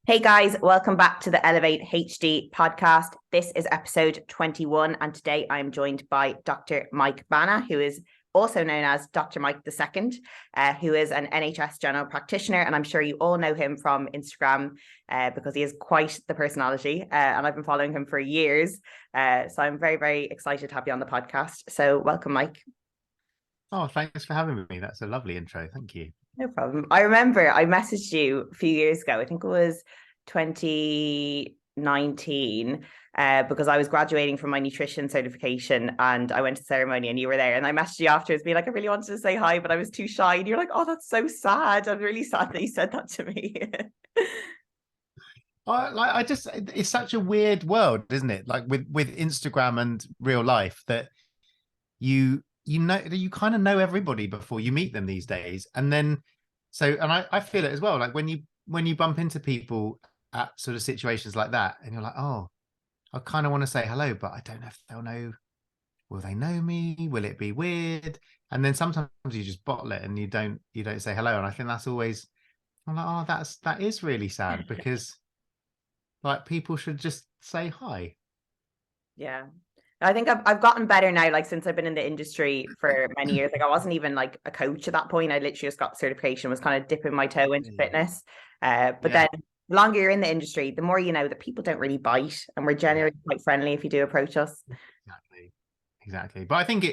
Hey guys, welcome back to the Elevate HD podcast. This is episode 21, and today I'm joined by Dr. Mike Banna, who is also known as Dr. Mike II, who is an NHS general practitioner. And I'm sure you all know him from Instagram because he is quite the personality. And I've been following him for years. So I'm very, very excited to have you on the podcast. So welcome, Mike. Oh, thanks for having me. That's a lovely intro. Thank you. No problem. I remember I messaged you a few years ago. I think it was 2019, because I was graduating from my nutrition certification and I went to the ceremony and you were there. And I messaged you afterwards, being like, I really wanted to say hi, but I was too shy. And you're like, oh, that's so sad. I'm really sad that you said that to me. It's such a weird world, isn't it? Like with Instagram and real life, that you kind of know everybody before you meet them these days. And then I feel it as well. Like when you bump into people at sort of situations like that, and you're like, oh, I kind of want to say hello, but I don't know if they'll know. Will they know me? Will it be weird? And then sometimes you just bottle it and you don't say hello. And I think that's always, I'm like, oh, that is really sad, because like people should just say hi. Yeah. I think I've gotten better now, like since I've been in the industry for many years. Like I wasn't even like a coach at that point. I literally just got certification, was kind of dipping my toe into fitness. But then the longer you're in the industry, the more you know that people don't really bite, and we're generally quite friendly if you do approach us. Exactly. But I think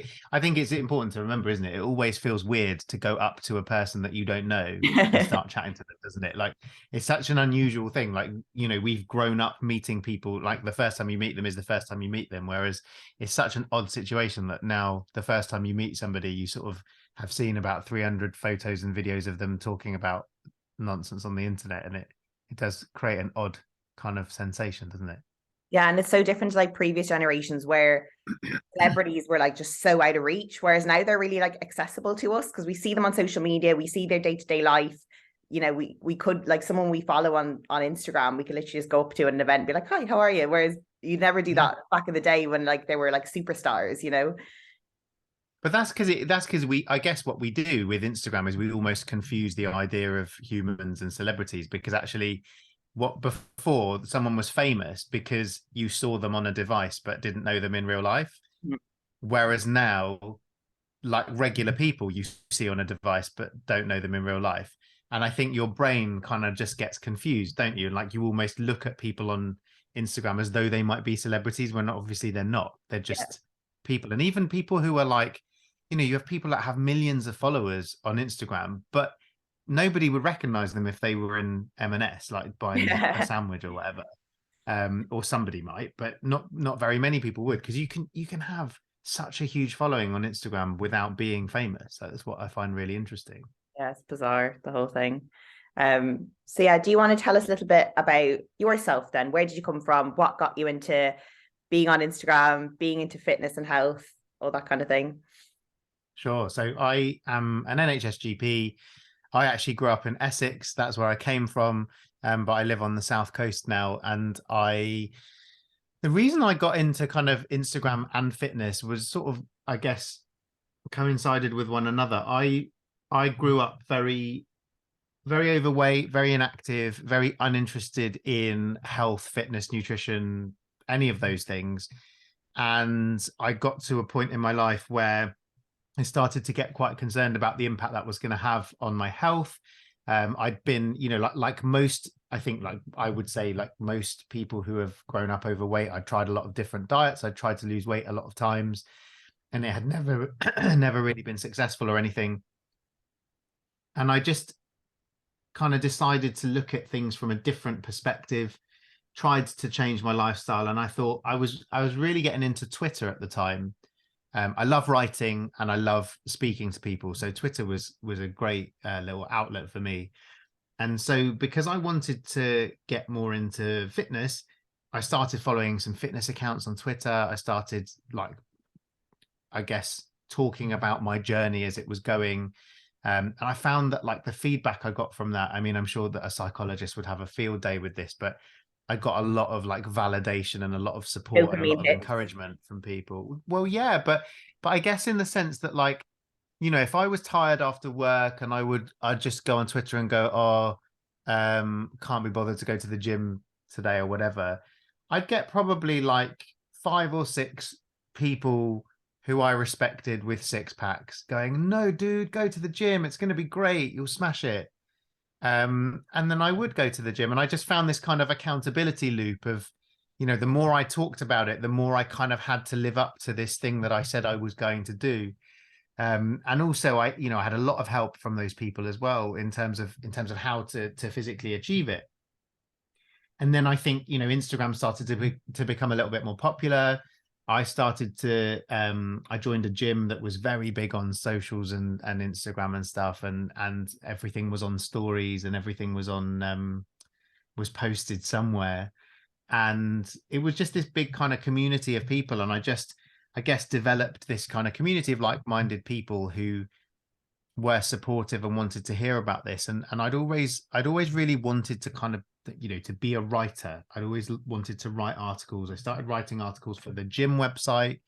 it's important to remember, isn't it? It always feels weird to go up to a person that you don't know and start chatting to them, doesn't it? Like it's such an unusual thing. Like, you know, we've grown up meeting people, like the first time you meet them is the first time you meet them. Whereas it's such an odd situation that now the first time you meet somebody, you sort of have seen about 300 photos and videos of them talking about nonsense on the internet. And it does create an odd kind of sensation, doesn't it? Yeah, and it's so different to like previous generations where celebrities were like just so out of reach, whereas now they're really like accessible to us because we see them on social media, we see their day-to-day life. You know, we could, like, someone we follow on Instagram, we could literally just go up to an event and be like, hi, how are you? Whereas you'd never do that back in the day when like they were like superstars, you know. But that's because I guess what we do with Instagram is we almost confuse the idea of humans and celebrities, because actually what before someone was famous because you saw them on a device but didn't know them in real life. Mm. Whereas now, like regular people you see on a device but don't know them in real life. And I think your brain kind of just gets confused, don't you? Like you almost look at people on Instagram as though they might be celebrities when obviously they're not. They're just people. And even people who are like, you know, you have people that have millions of followers on Instagram, but nobody would recognize them if they were in M&S, like buying a sandwich or whatever. Or somebody might, but not very many people would, because you can have such a huge following on Instagram without being famous. That's what I find really interesting. Yeah, it's bizarre, the whole thing. So yeah, do you want to tell us a little bit about yourself then? Where did you come from? What got you into being on Instagram, being into fitness and health, all that kind of thing? Sure. So I am an NHS GP. I actually grew up in Essex. That's where I came from. But I live on the South Coast now. And the reason I got into kind of Instagram and fitness was sort of, I guess, coincided with one another. I grew up very, very overweight, very inactive, very uninterested in health, fitness, nutrition, any of those things. And I got to a point in my life where I started to get quite concerned about the impact that was going to have on my health. I'd been, you know, like most, I think, like I would say, like most people who have grown up overweight, I tried a lot of different diets. I tried to lose weight a lot of times, and it had never, never really been successful or anything. And I just kind of decided to look at things from a different perspective, tried to change my lifestyle. And I thought I was really getting into Twitter at the time. I love writing and I love speaking to people. So Twitter was a great little outlet for me. And so because I wanted to get more into fitness, I started following some fitness accounts on Twitter. I started, like, I guess, talking about my journey as it was going. And I found that, like, the feedback I got from that, I mean, I'm sure that a psychologist would have a field day with this, but I got a lot of like validation and a lot of support and a lot of encouragement from people. Well, yeah, but I guess in the sense that, like, you know, if I was tired after work and I'd just go on Twitter and go, oh, can't be bothered to go to the gym today or whatever, I'd get probably like 5 or 6 people who I respected with 6 packs going, no, dude, go to the gym. It's going to be great. You'll smash it. And then I would go to the gym, and I just found this kind of accountability loop of, the more I talked about it, the more I kind of had to live up to this thing that I said I was going to do. And also I had a lot of help from those people as well in terms of how to physically achieve it. And then I think Instagram started to become a little bit more popular. I started to I joined a gym that was very big on socials and Instagram and stuff, and everything was on stories, and everything was on was posted somewhere, and it was just this big kind of community of people. And I guess developed this kind of community of like-minded people who were supportive and wanted to hear about this. And I'd always really wanted to kind of to be a writer. I'd always wanted to write articles. I started writing articles for the gym website.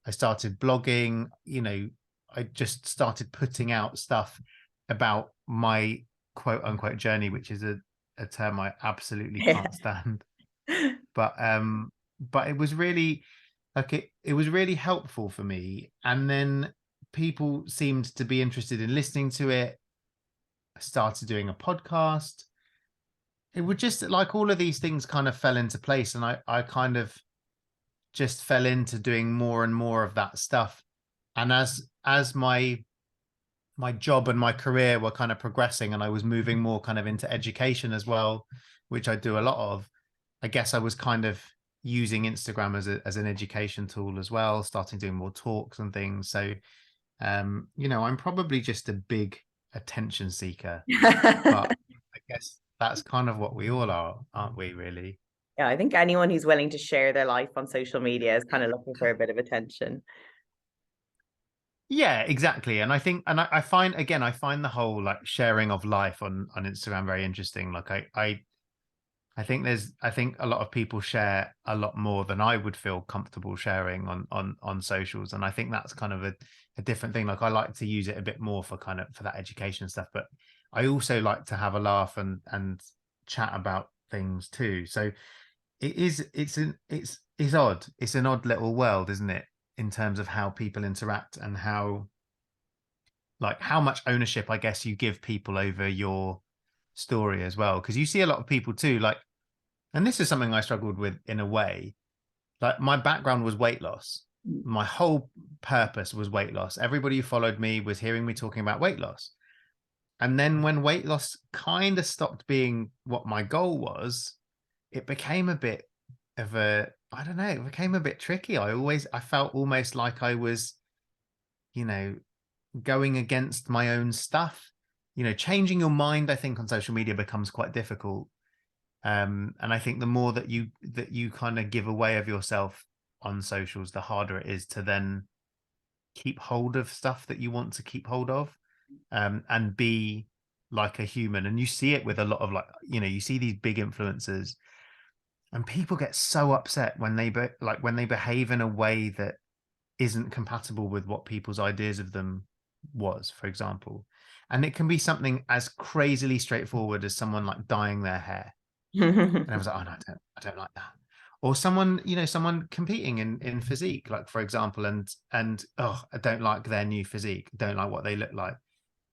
I started blogging. I just started putting out stuff about my quote unquote journey, which is a term I absolutely can't stand. But it was really it was really helpful for me. And then people seemed to be interested in listening to it. I started doing a podcast. It would just like all of these things kind of fell into place, and I kind of just fell into doing more and more of that stuff. And as my job and my career were kind of progressing, and I was moving more kind of into education as well, which I do a lot of, I guess I was kind of using Instagram as an education tool as well, starting doing more talks and things. So I'm probably just a big attention seeker, but I guess that's kind of what we all are, aren't we, really? Yeah, I think anyone who's willing to share their life on social media is kind of looking for a bit of attention. Yeah, exactly. And I think, and I find the whole like sharing of life on Instagram very interesting. Like I think a lot of people share a lot more than I would feel comfortable sharing on socials. And I think that's kind of a different thing. Like I like to use it a bit more for that education stuff, but I also like to have a laugh and chat about things too. So it's odd. It's an odd little world, isn't it? In terms of how people interact and how much ownership, I guess, you give people over your story as well. Because you see a lot of people too, and this is something I struggled with in a way. Like my background was weight loss. My whole purpose was weight loss. Everybody who followed me was hearing me talking about weight loss. And then when weight loss kind of stopped being what my goal was, it became a bit of I don't know, it became a bit tricky. I felt almost like I was, going against my own stuff. Changing your mind, I think, on social media becomes quite difficult. And I think the more that you kind of give away of yourself on socials, the harder it is to then keep hold of stuff that you want to keep hold of, and be like a human. And you see it with a lot of you see these big influencers, and people get so upset when they behave in a way that isn't compatible with what people's ideas of them was, for example. And it can be something as crazily straightforward as someone like dyeing their hair. And I was like, oh no, I don't like that. Or someone competing in physique, like for example, and oh, I don't like their new physique, don't like what they look like.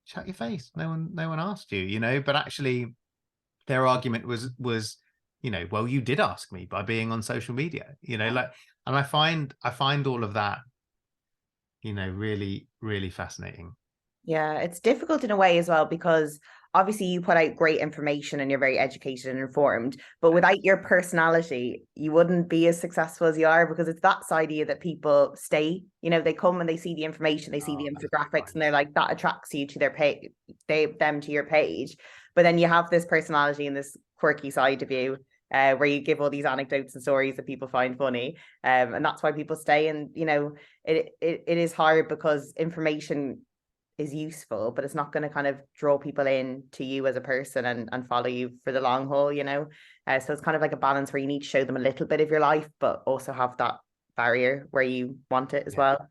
Shut your face. No one asked you, but actually their argument was, well, you did ask me by being on social media, and I find all of that, really, really fascinating. Yeah, it's difficult in a way as well, because obviously you put out great information and you're very educated and informed, but without your personality, you wouldn't be as successful as you are, because it's that side of you that people stay. They come and they see the information, they see the infographics, and they're like, that attracts you to their page, them to your page. But then you have this personality and this quirky side of you, where you give all these anecdotes and stories that people find funny, and that's why people stay. And it is hard, because information is useful, but it's not going to kind of draw people in to you as a person and follow you for the long haul. So it's kind of like a balance where you need to show them a little bit of your life, but also have that barrier where you want it as well.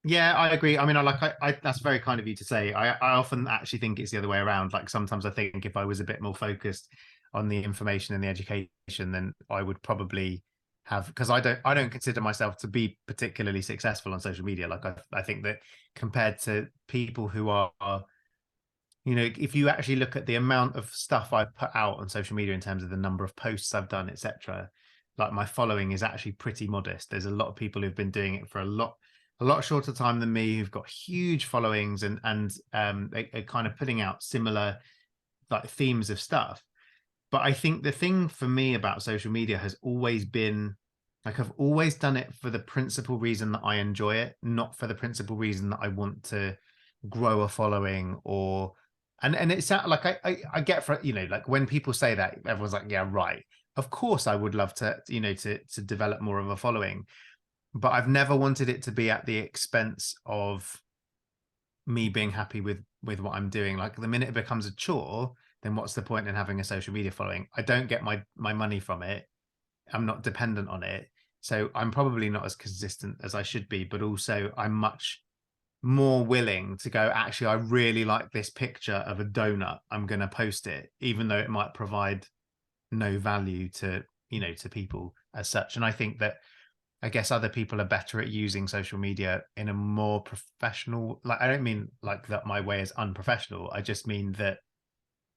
Yeah, I agree. I mean, I that's very kind of you to say. I often actually think it's the other way around. Like sometimes I think if I was a bit more focused on the information and the education, then I would probably have, because I don't consider myself to be particularly successful on social media. Like I think that compared to people who are, if you actually look at the amount of stuff I've put out on social media in terms of the number of posts I've done, etc., like my following is actually pretty modest. There's a lot of people who've been doing it for a lot shorter time than me, who've got huge followings, and they are kind of putting out similar like themes of stuff. But I think the thing for me about social media has always been, like, I've always done it for the principal reason that I enjoy it, not for the principal reason that I want to grow a following. Or and it's like I get, for like when people say that, everyone's like, yeah, right, of course I would love to, to develop more of a following, but I've never wanted it to be at the expense of me being happy with what I'm doing. Like the minute it becomes a chore, then what's the point in having a social media following? I don't get my money from it. I'm not dependent on it. So I'm probably not as consistent as I should be, but also I'm much more willing to go, actually, I really like this picture of a donut. I'm going to post it, even though it might provide no value to people as such. And I think that, I guess, other people are better at using social media in a more professional, like, I don't mean like that my way is unprofessional. I just mean that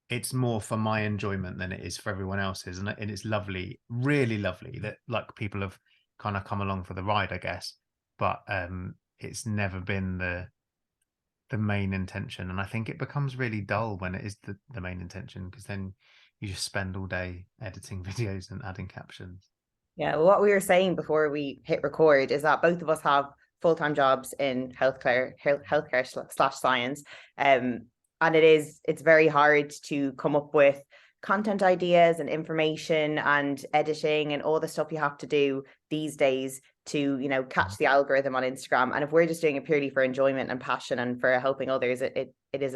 it's more for my enjoyment than it is for everyone else's. And it's lovely, really lovely that like people have kind of come along for the ride, I guess. But it's never been the main intention. And I think it becomes really dull when it is the main intention, because then you just spend all day editing videos and adding captions. Yeah, well, what we were saying before we hit record is that both of us have full-time jobs in healthcare slash science. And it's very hard to come up with content ideas and information and editing and all the stuff you have to do these days to, catch the algorithm on Instagram. And if we're just doing it purely for enjoyment and passion and for helping others, it's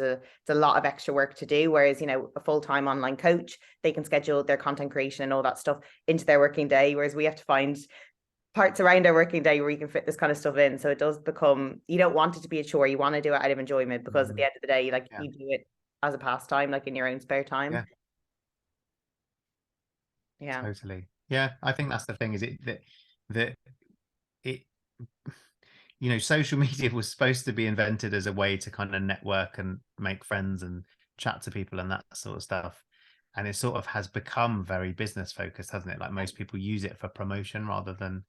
a lot of extra work to do. Whereas, a full-time online coach, they can schedule their content creation and all that stuff into their working day, whereas we have to find parts around our working day where you can fit this kind of stuff in. So it does become, you don't want it to be a chore, you want to do it out of enjoyment, because at the end of the day, like, Yeah. you do it as a pastime, like in your own spare time. Yeah. Totally. Yeah, I think that's the thing, is that it social media was supposed to be invented as a way to kind of network and make friends and chat to people and that sort of stuff. And it sort of has become very business focused, hasn't it? Like most people use it for promotion rather than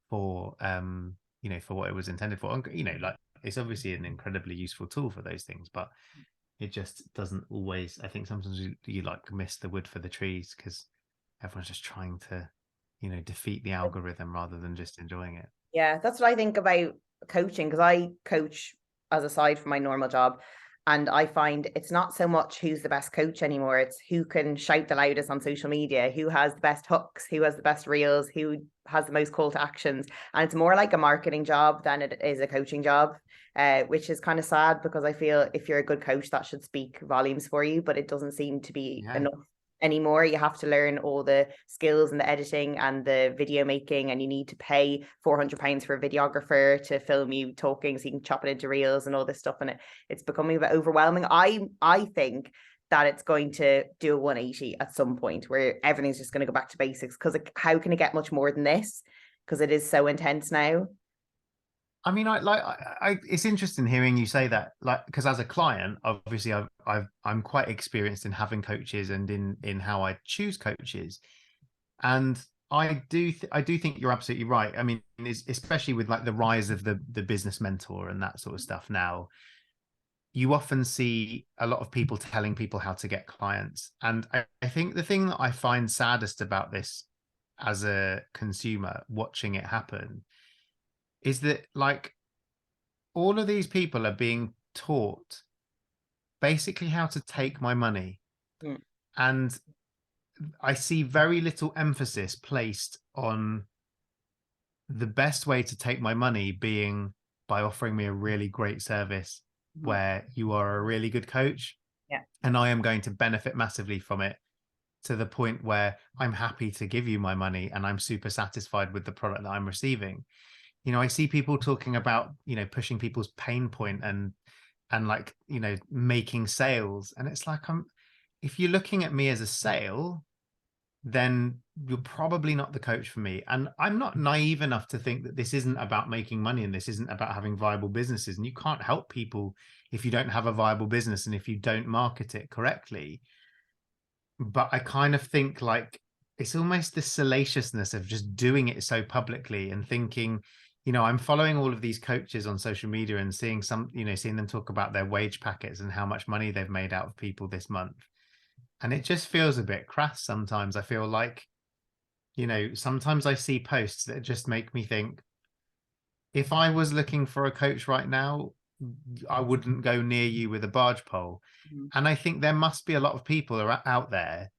for for what it was intended for. And like, it's obviously an incredibly useful tool for those things, but it just doesn't always. I think sometimes you like miss the wood for the trees, because everyone's just trying to defeat the algorithm rather than just enjoying it. Yeah, that's what I think about coaching, because I coach as a side for my normal job. And I find it's not so much who's the best coach anymore. It's who can shout the loudest on social media, who has the best hooks, who has the best reels, who has the most call to actions. And it's more like a marketing job than it is a coaching job, which is kind of sad, because I feel if you're a good coach, that should speak volumes for you, but it doesn't seem to be enough anymore. You have to learn all the skills and the editing and the video making, and you need to pay £400 for a videographer to film you talking so you can chop it into reels and all this stuff. And it's becoming a bit overwhelming. I think that it's going to do a 180 at some point where everything's just going to go back to basics, because how can it get much more than this, because it is so intense now. I mean, it's interesting hearing you say that, like, because as a client, obviously, I'm quite experienced in having coaches and in how I choose coaches, and I do think you're absolutely right. I mean, especially with like the rise of the business mentor and that sort of stuff now, you often see a lot of people telling people how to get clients, and I think the thing that I find saddest about this as a consumer watching it happen is that, like, all of these people are being taught basically how to take my money. Mm. And I see very little emphasis placed on the best way to take my money being by offering me a really great service where you are a really good coach. Yeah. And I am going to benefit massively from it, to the point where I'm happy to give you my money and I'm super satisfied with the product that I'm receiving. I see people talking about, pushing people's pain point and like, making sales. And it's like, if you're looking at me as a sale, then you're probably not the coach for me. And I'm not naive enough to think that this isn't about making money and this isn't about having viable businesses. And you can't help people if you don't have a viable business and if you don't market it correctly. But I kind of think like it's almost the salaciousness of just doing it so publicly and thinking, I'm following all of these coaches on social media and seeing seeing them talk about their wage packets and how much money they've made out of people this month. And it just feels a bit crass sometimes. I feel like, sometimes I see posts that just make me think, if I was looking for a coach right now, I wouldn't go near you with a barge pole. And I think there must be a lot of people out there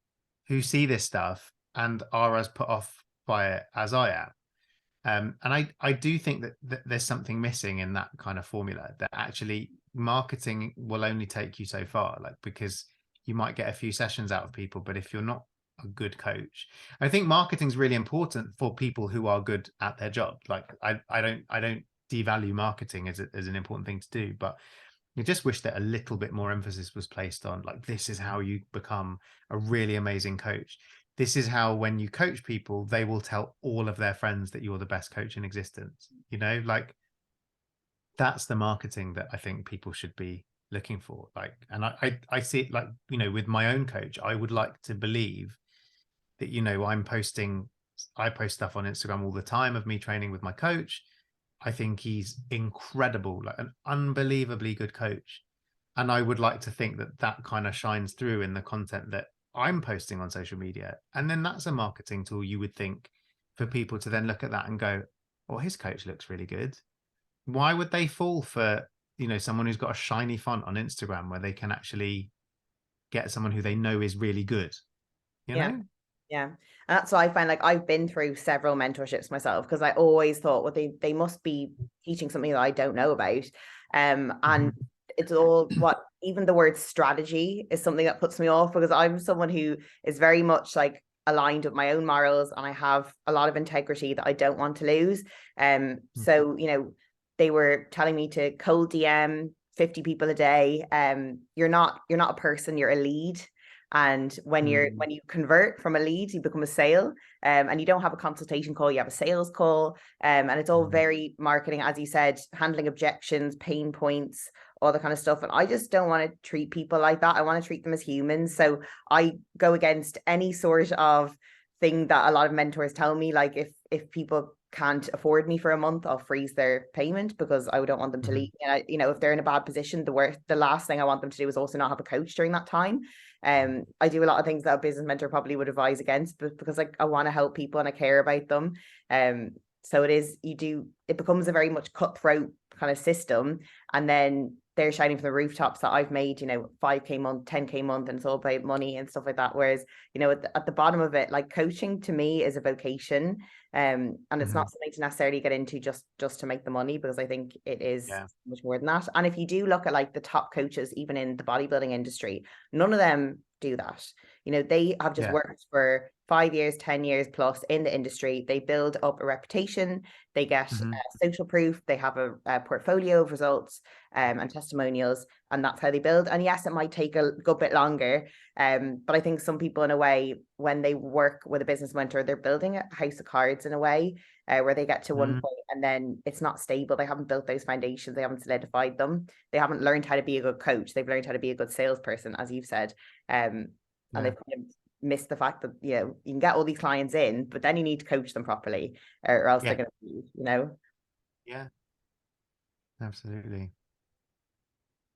who see this stuff and are as put off by it as I am. And I do think that there's something missing in that kind of formula, that actually marketing will only take you so far, like, because you might get a few sessions out of people, but if you're not a good coach, I think marketing is really important for people who are good at their job. Like I don't devalue marketing as an important thing to do, but I just wish that a little bit more emphasis was placed on, like, this is how you become a really amazing coach. This is how, when you coach people, they will tell all of their friends that you're the best coach in existence. Like, that's the marketing that I think people should be looking for. Like, and I see it like, with my own coach, I would like to believe that, I post stuff on Instagram all the time of me training with my coach. I think he's incredible, like an unbelievably good coach. And I would like to think that that kind of shines through in the content that I'm posting on social media. And then that's a marketing tool, you would think, for people to then look at that and go, oh, his coach looks really good. Why would they fall for, someone who's got a shiny font on Instagram where they can actually get someone who they know is really good, Yeah. Yeah. And that's why I find, like, I've been through several mentorships myself, because I always thought, well, they must be teaching something that I don't know about. And it's all what, even the word strategy is something that puts me off, because I'm someone who is very much like aligned with my own morals, and I have a lot of integrity that I don't want to lose. So, they were telling me to cold DM 50 people a day. You're not a person, you're a lead. And when you convert from a lead, you become a sale. And you don't have a consultation call, you have a sales call. And it's all very marketing, as you said, handling objections, pain points, all the kind of stuff. And I just don't want to treat people like that. I want to treat them as humans. So I go against any sort of thing that a lot of mentors tell me. Like, if people can't afford me for a month, I'll freeze their payment, because I don't want them to leave. And if they're in a bad position, the last thing I want them to do is also not have a coach during that time. I do a lot of things that a business mentor probably would advise against, but because, like, I want to help people and I care about them. So it becomes a very much cutthroat kind of system. And then they're shining from the rooftops that I've made, 5K month, 10K month, and it's all about money and stuff like that. Whereas, at the bottom of it, like, coaching to me is a vocation. And it's not something to necessarily get into just to make the money, because I think it is much more than that. And if you do look at, like, the top coaches, even in the bodybuilding industry, none of them do that. They have just worked for 5 years, 10 years plus in the industry. They build up a reputation, they get social proof, they have a portfolio of results and testimonials, and that's how they build. And yes, it might take a good bit longer, but I think some people, in a way, when they work with a business mentor, they're building a house of cards in a way, where they get to one point and then it's not stable. They haven't built those foundations, they haven't solidified them, they haven't learned how to be a good coach, they've learned how to be a good salesperson, as you've said. And they've kind of missed the fact that, you can get all these clients in, but then you need to coach them properly, or else they're going to leave. Yeah, absolutely.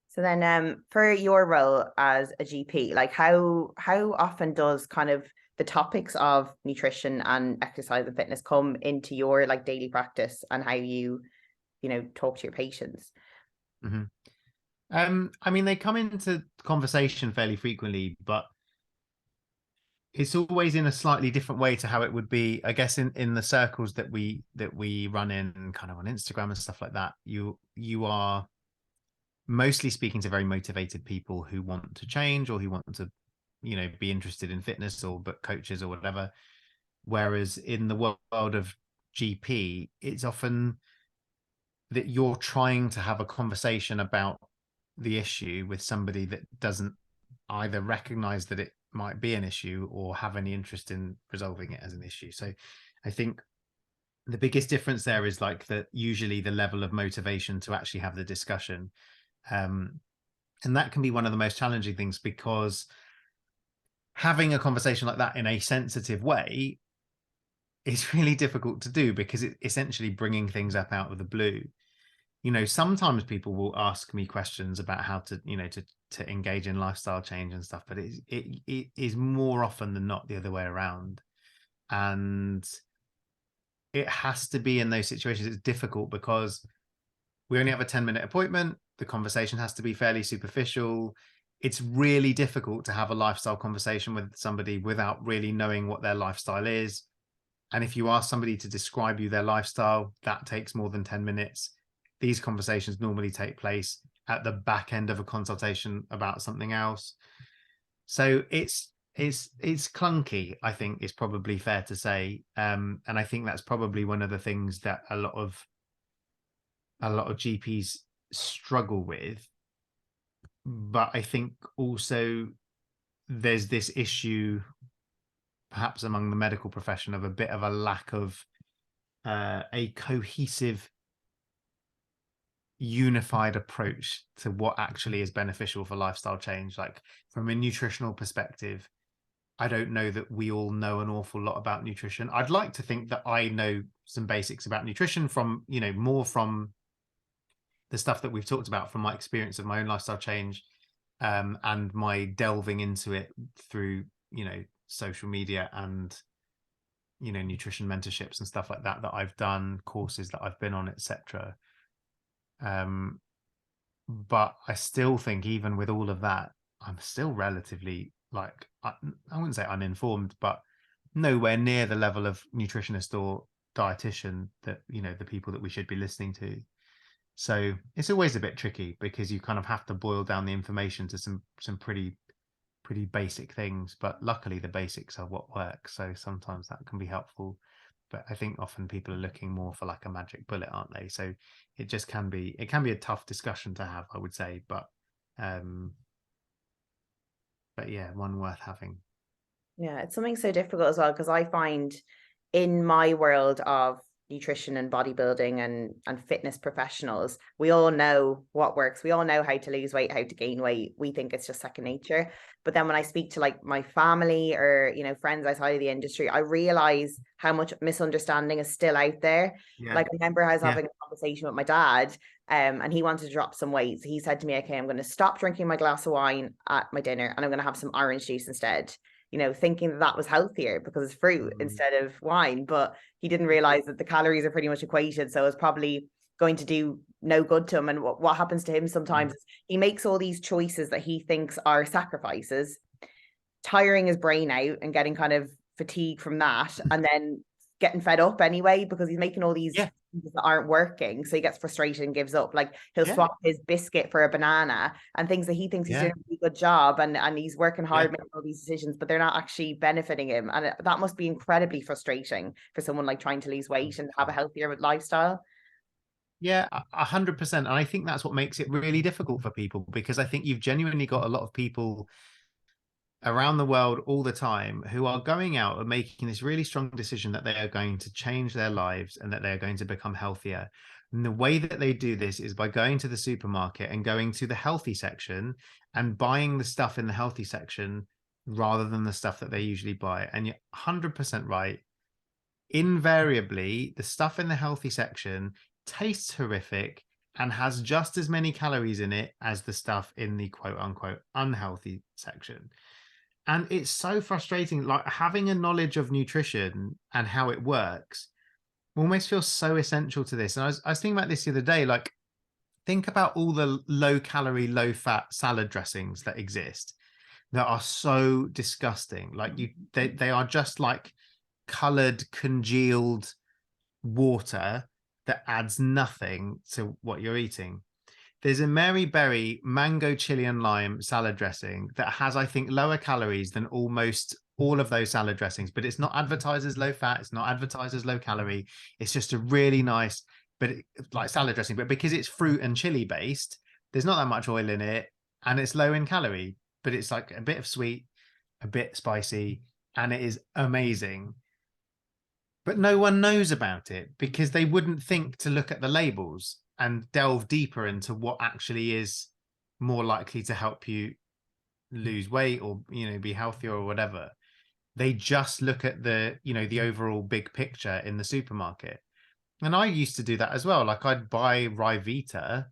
So then, for your role as a GP, like, how often does kind of the topics of nutrition and exercise and fitness come into your, like, daily practice, and how you talk to your patients? I mean, they come into conversation fairly frequently, but it's always in a slightly different way to how it would be, I guess, in the circles that we run in, kind of on Instagram and stuff like that. You are mostly speaking to very motivated people who want to change, or who want to, be interested in fitness, or book coaches or whatever. Whereas in the world of GP, it's often that you're trying to have a conversation about the issue with somebody that doesn't either recognize that it might be an issue or have any interest in resolving it as an issue. So I think the biggest difference there is like that usually the level of motivation to actually have the discussion. And that can be one of the most challenging things, because having a conversation like that in a sensitive way is really difficult to do, because it's essentially bringing things up out of the blue. You know, sometimes people will ask me questions about how to, you know, to engage in lifestyle change and stuff, but it is more often than not the other way around. And it has to be in those situations. It's difficult because we only have a 10-minute appointment. The conversation has to be fairly superficial. It's really difficult to have a lifestyle conversation with somebody without really knowing what their lifestyle is. And if you ask somebody to describe you their lifestyle, that takes more than 10 minutes. These conversations normally take place at the back end of a consultation about something else. So it's clunky, I think, is probably fair to say. And I think that's probably one of the things that a lot of GPs struggle with. But I think also there's this issue, perhaps among the medical profession, of a bit of a lack of a cohesive, unified approach to what actually is beneficial for lifestyle change. Like from a nutritional perspective, I don't know that we all know an awful lot about nutrition. I'd like to think that I know some basics about nutrition from, you know, more from the stuff that we've talked about, from my experience of my own lifestyle change, and my delving into it through, you know, social media and, you know, nutrition mentorships and stuff like that I've done, courses that I've been on, etc. But I still think even with all of that, I'm still relatively, like, I wouldn't say uninformed, but nowhere near the level of nutritionist or dietitian that, you know, the people that we should be listening to. So it's always a bit tricky, because you kind of have to boil down the information to some pretty basic things. But luckily the basics are what works. So sometimes that can be helpful. But I think often people are looking more for like a magic bullet, aren't they? So it just can be a tough discussion to have, I would say. But yeah, one worth having. Yeah, it's something so difficult as well, because I find in my world of nutrition and bodybuilding and fitness professionals, we all know what works. We all know how to lose weight, how to gain weight. We think it's just second nature. But then when I speak to like my family or, you know, friends outside of the industry, I realize how much misunderstanding is still out there. Yeah. Like I remember I was Yeah. having a conversation with my dad, and he wanted to drop some weight. So he said to me, okay, I'm going to stop drinking my glass of wine at my dinner and I'm going to have some orange juice instead, you know, thinking that that was healthier because it's fruit instead of wine. But he didn't realize that the calories are pretty much equated. So it's probably going to do no good to him. And what happens to him sometimes is he makes all these choices that he thinks are sacrifices, tiring his brain out and getting kind of fatigued from that, and then getting fed up anyway because he's making all these things that aren't working. So he gets frustrated and gives up. Like he'll swap his biscuit for a banana and things that he thinks he's doing a really good job, and he's working hard making all these decisions, but they're not actually benefiting him. And that must be incredibly frustrating for someone like trying to lose weight and have a healthier lifestyle. Yeah, 100%. And I think that's what makes it really difficult for people, because I think you've genuinely got a lot of people around the world all the time who are going out and making this really strong decision that they are going to change their lives and that they are going to become healthier. And the way that they do this is by going to the supermarket and going to the healthy section and buying the stuff in the healthy section rather than the stuff that they usually buy. And you're 100% right. Invariably, the stuff in the healthy section tastes horrific and has just as many calories in it as the stuff in the quote unquote unhealthy section. And it's so frustrating. Like having a knowledge of nutrition and how it works almost feels so essential to this. And I was thinking about this the other day, like think about all the low calorie, low fat salad dressings that exist that are so disgusting. Like they are just like colored, congealed water that adds nothing to what you're eating. There's a Mary Berry mango chili and lime salad dressing that has, I think, lower calories than almost all of those salad dressings, but it's not advertised as low fat. It's not advertised as low calorie. It's just a really nice like salad dressing, but because it's fruit and chili based, there's not that much oil in it, and it's low in calorie, but it's like a bit of sweet, a bit spicy, and it is amazing. But no one knows about it because they wouldn't think to look at the labels and delve deeper into what actually is more likely to help you lose weight or, be healthier or whatever. They just look at the overall big picture in the supermarket. And I used to do that as well. Like, I'd buy Ryvita,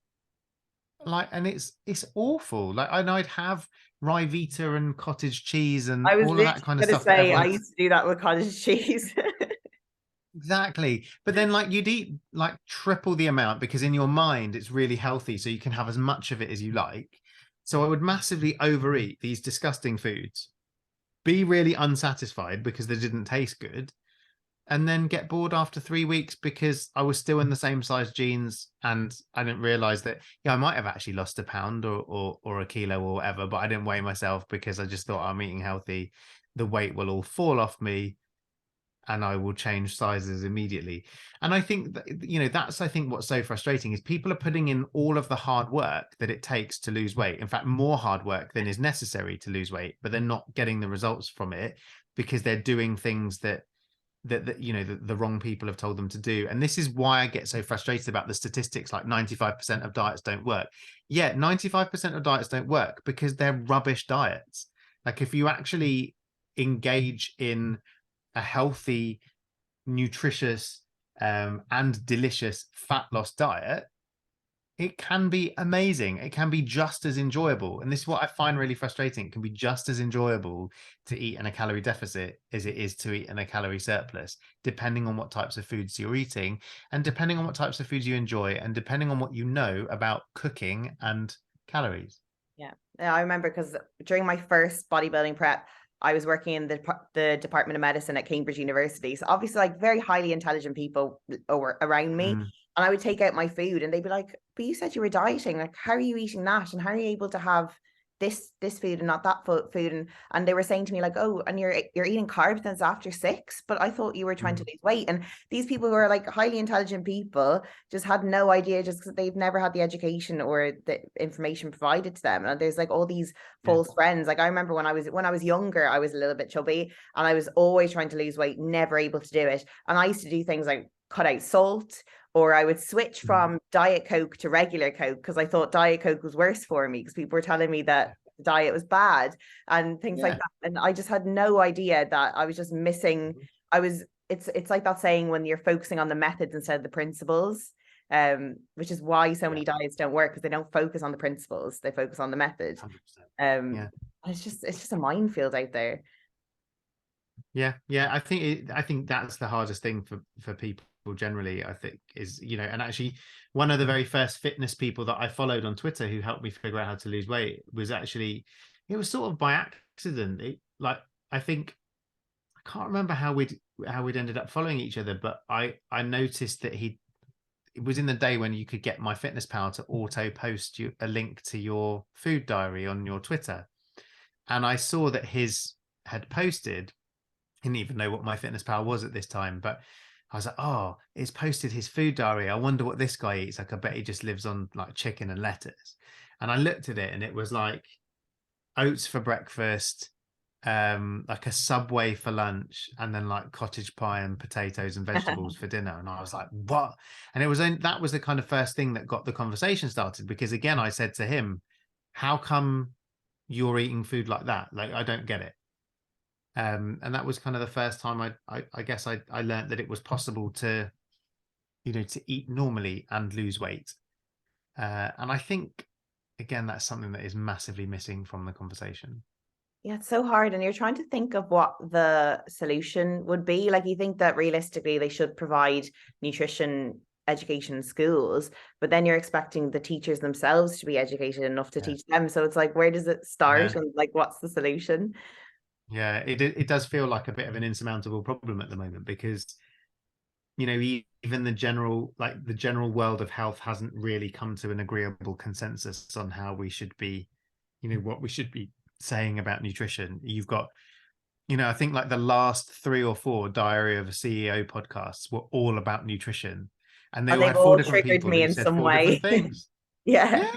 and it's awful. Like, and I'd have Ryvita and cottage cheese and I was all of literally that kind of going to stuff that say I everyone. used to do that with cottage cheese. Exactly. But then, like, you'd eat like triple the amount because in your mind it's really healthy, so you can have as much of it as you like. So I would massively overeat these disgusting foods, be really unsatisfied because they didn't taste good, and then get bored after 3 weeks because I was still in the same size jeans, and I didn't realize that, I might have actually lost a pound or a kilo or whatever, but I didn't weigh myself because I just thought, I'm eating healthy. The weight will all fall off me and I will change sizes immediately. And I think that, that's, I think, what's so frustrating is people are putting in all of the hard work that it takes to lose weight. In fact, more hard work than is necessary to lose weight, but they're not getting the results from it because they're doing things that the wrong people have told them to do. And this is why I get so frustrated about the statistics, like 95% of diets don't work. Yeah, 95% of diets don't work because they're rubbish diets. Like, if you actually engage in a healthy, nutritious, and delicious fat loss diet, it can be amazing. It can be just as enjoyable. And this is what I find really frustrating. It can be just as enjoyable to eat in a calorie deficit as it is to eat in a calorie surplus, depending on what types of foods you're eating, and depending on what types of foods you enjoy, and depending on what you know about cooking and calories. Yeah, I remember because during my first bodybuilding prep, I was working in the Department of Medicine at Cambridge University. So obviously, like, very highly intelligent people around me. And I would take out my food and they'd be like, but you said you were dieting. Like, how are you eating that? And how are you able to have this food and not that food? And they were saying to me like, oh, and you're eating carbs since after 6, but I thought you were trying to lose weight. And these people who are like highly intelligent people just had no idea, just because they've never had the education or the information provided to them. And there's like all these false friends. Like, I remember when I was younger, I was a little bit chubby and I was always trying to lose weight, never able to do it. And I used to do things like cut out salt, or I would switch from Diet Coke to regular Coke because I thought Diet Coke was worse for me because people were telling me that the diet was bad and things like that. And I just had no idea that I was just missing. It's like that saying, when you're focusing on the methods instead of the principles, which is why so many diets don't work, because they don't focus on the principles, they focus on the method. It's just a minefield out there. I think that's the hardest thing for people generally, I think, is, and actually one of the very first fitness people that I followed on Twitter who helped me figure out how to lose weight was actually, it was sort of by accident. I think, I can't remember how we'd ended up following each other, but I noticed that it was in the day when you could get MyFitnessPal to auto post you a link to your food diary on your Twitter, and I saw that his had posted. I didn't even know what MyFitnessPal was at this time, but I was like, oh, it's posted his food diary. I wonder what this guy eats. Like, I bet he just lives on like chicken and lettuce. And I looked at it and it was like oats for breakfast, like a Subway for lunch, and then like cottage pie and potatoes and vegetables for dinner. And I was like, what? And that was the kind of first thing that got the conversation started, because again, I said to him, how come you're eating food like that? Like, I don't get it. And that was kind of the first time I guess I learned that it was possible to eat normally and lose weight. And I think, again, that's something that is massively missing from the conversation. Yeah, it's so hard. And you're trying to think of what the solution would be. Like, you think that realistically they should provide nutrition education in schools, but then you're expecting the teachers themselves to be educated enough to teach them. So it's like, where does it start? And like, what's the solution? Yeah, it does feel like a bit of an insurmountable problem at the moment, because even the general world of health hasn't really come to an agreeable consensus on how we should be, what we should be saying about nutrition. You've got, I think like the last 3 or 4 Diary of a CEO podcasts were all about nutrition, and they And all they've had four all different triggered people me who in said some four different way. things. Yeah.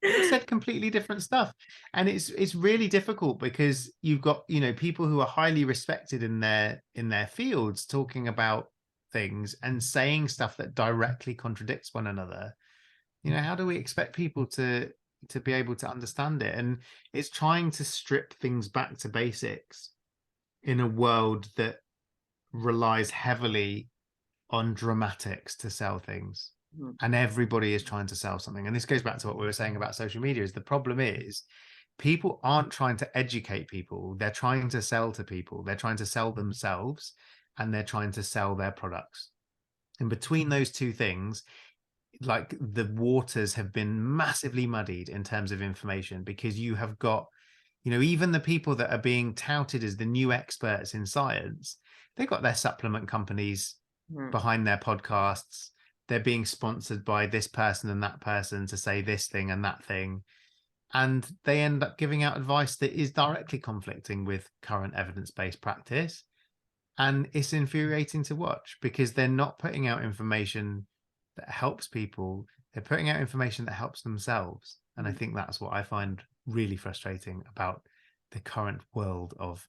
Yeah, all said completely different stuff, and it's really difficult because you've got, you know, people who are highly respected in their fields talking about things and saying stuff that directly contradicts one another. You know, how do we expect people to be able to understand it? And it's trying to strip things back to basics in a world that relies heavily on dramatics to sell things, Mhm. and everybody is trying to sell something. And this goes back to what we were saying about social media. Is the problem is people aren't trying to educate people, they're trying to sell to people, they're trying to sell themselves, and they're trying to sell their products. And between those two things, like, the waters have been massively muddied in terms of information, because you have got, you know, even the people that are being touted as the new experts in science, they've got their supplement companies Mhm. behind their podcasts. They're being sponsored by this person and that person to say this thing and that thing. And they end up giving out advice that is directly conflicting with current evidence-based practice. And it's infuriating to watch because they're not putting out information that helps people. They're putting out information that helps themselves. And I think that's what I find really frustrating about the current world of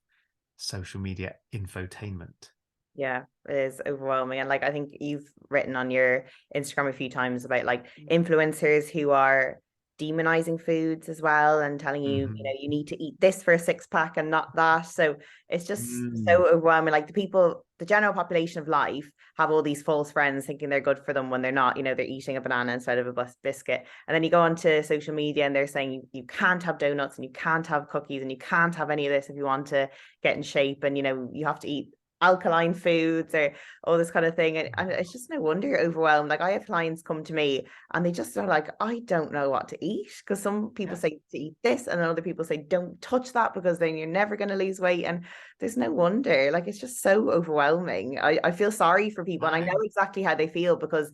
social media infotainment. Yeah, it is overwhelming. And like I think you've written on your Instagram a few times about like influencers who are demonizing foods as well and telling you, you know, Mhm. you need to eat this for a six pack and not that. So it's just Mm. so overwhelming. Like the people, the general population of life have all these false friends thinking they're good for them when they're not, you know, they're eating a banana instead of a biscuit. And then you go onto social media and they're saying you can't have donuts and you can't have cookies and you can't have any of this if you want to get in shape. And, you know, you have to eat alkaline foods or all this kind of thing. And it's just no wonder you're overwhelmed. Like I have clients come to me and they just are like, I don't know what to eat, because some people Yeah. say to eat this and other people say don't touch that because then you're never going to lose weight. And there's no wonder. Like it's just so overwhelming. I feel sorry for people and I know exactly how they feel because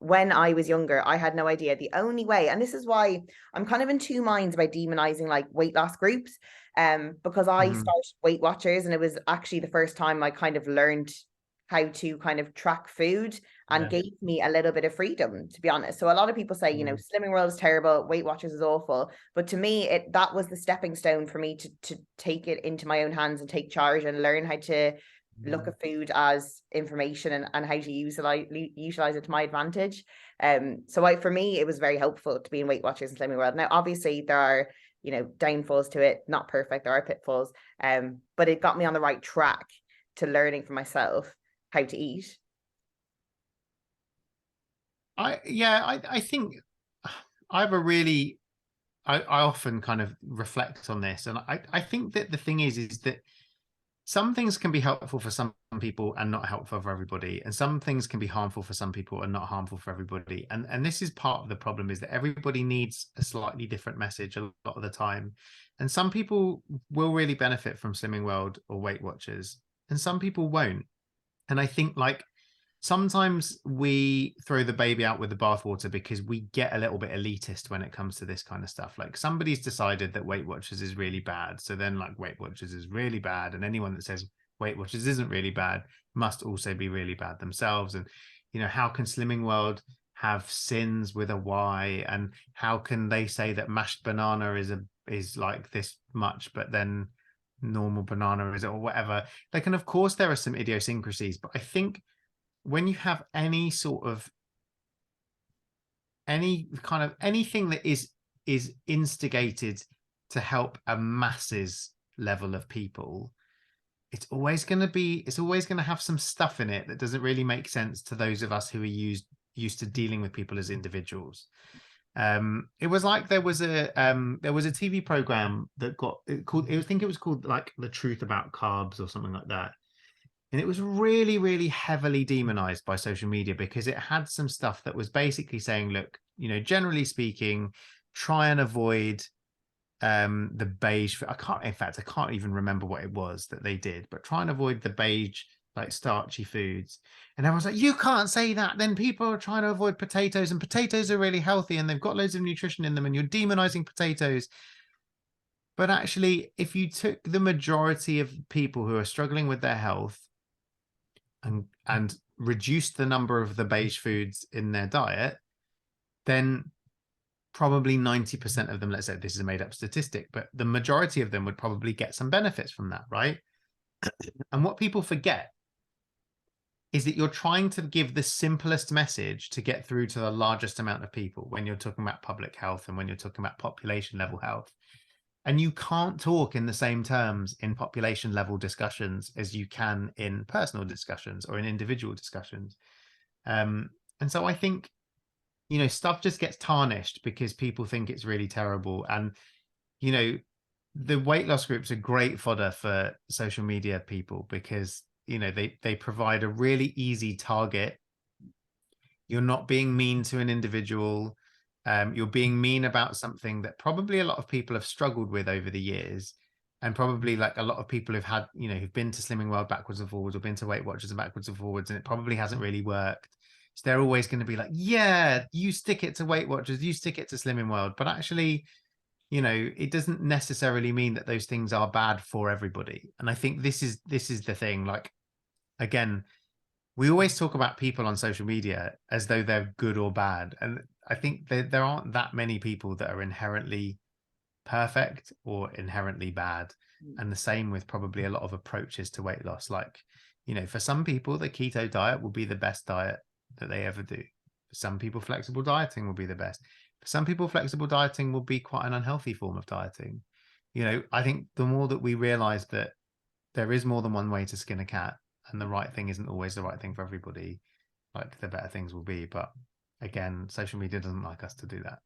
when I was younger, I had no idea. The only way, and this is why I'm kind of in two minds about demonizing like weight loss groups, because I Mhm. started Weight Watchers and it was actually the first time I kind of learned how to kind of track food and Yeah. gave me a little bit of freedom, to be honest. So a lot of people say, you know, Slimming World is terrible, Weight Watchers is awful, but to me, that was the stepping stone for me to take it into my own hands and take charge and learn how to look at food as information and how to utilize it to my advantage. So for me, it was very helpful to be in Weight Watchers and Slimming World. Now, obviously, there are, you know, downfalls to it, not perfect, there are pitfalls, but it got me on the right track to learning for myself how to eat. I think I have a really I often kind of reflect on this, and I think that the thing is that some things can be helpful for some people and not helpful for everybody, and some things can be harmful for some people and not harmful for everybody. And this is part of the problem, is that everybody needs a slightly different message a lot of the time. And some people will really benefit from Slimming World or Weight Watchers, and some people won't. And I think, like, sometimes we throw the baby out with the bathwater because we get a little bit elitist when it comes to this kind of stuff. Like, somebody's decided that Weight Watchers is really bad, so then like Weight Watchers is really bad, and anyone that says Weight Watchers isn't really bad must also be really bad themselves. And, you know, how can Slimming World have sins with a Y, and how can they say that mashed banana is like this much, but then normal banana is, or whatever? Like, and of course there are some idiosyncrasies, but I think when you have any sort of any kind of anything that is instigated to help a masses level of people, it's always going to have some stuff in it that doesn't really make sense to those of us who are used to dealing with people as individuals. It was like there was a TV program that got it called, I think it was called like The Truth About Carbs or something like that. And it was really, really heavily demonized by social media because it had some stuff that was basically saying, look, you know, generally speaking, try and avoid the beige. In fact, I can't even remember what it was that they did, but try and avoid the beige, like starchy foods. And everyone's like, you can't say that. Then people are trying to avoid potatoes, and potatoes are really healthy and they've got loads of nutrition in them, and you're demonizing potatoes. But actually, if you took the majority of people who are struggling with their health and reduced the number of the beige foods in their diet, then probably 90% of them, let's say this is a made up statistic, but the majority of them would probably get some benefits from that, right? And what people forget is that you're trying to give the simplest message to get through to the largest amount of people when you're talking about public health and when you're talking about population level health. And you can't talk in the same terms in population level discussions as you can in personal discussions or in individual discussions. And so I think, you know, stuff just gets tarnished because people think it's really terrible. And, you know, the weight loss groups are great fodder for social media people because, you know, they provide a really easy target. You're not being mean to an individual. You're being mean about something that probably a lot of people have struggled with over the years. And probably like a lot of people who've had, you know, who've been to Slimming World backwards and forwards or been to Weight Watchers and backwards and forwards, and it probably hasn't really worked. So they're always going to be like, yeah, you stick it to Weight Watchers, you stick it to Slimming World. But actually, you know, it doesn't necessarily mean that those things are bad for everybody. And I think this is the thing. Like, again, we always talk about people on social media as though they're good or bad. And I think there aren't that many people that are inherently perfect or inherently bad. And the same with probably a lot of approaches to weight loss. Like, you know, for some people, the keto diet will be the best diet that they ever do. For some people, flexible dieting will be the best. For some people, flexible dieting will be quite an unhealthy form of dieting. You know, I think the more that we realize that there is more than one way to skin a cat and the right thing isn't always the right thing for everybody, like the better things will be. But again, social media doesn't like us to do that.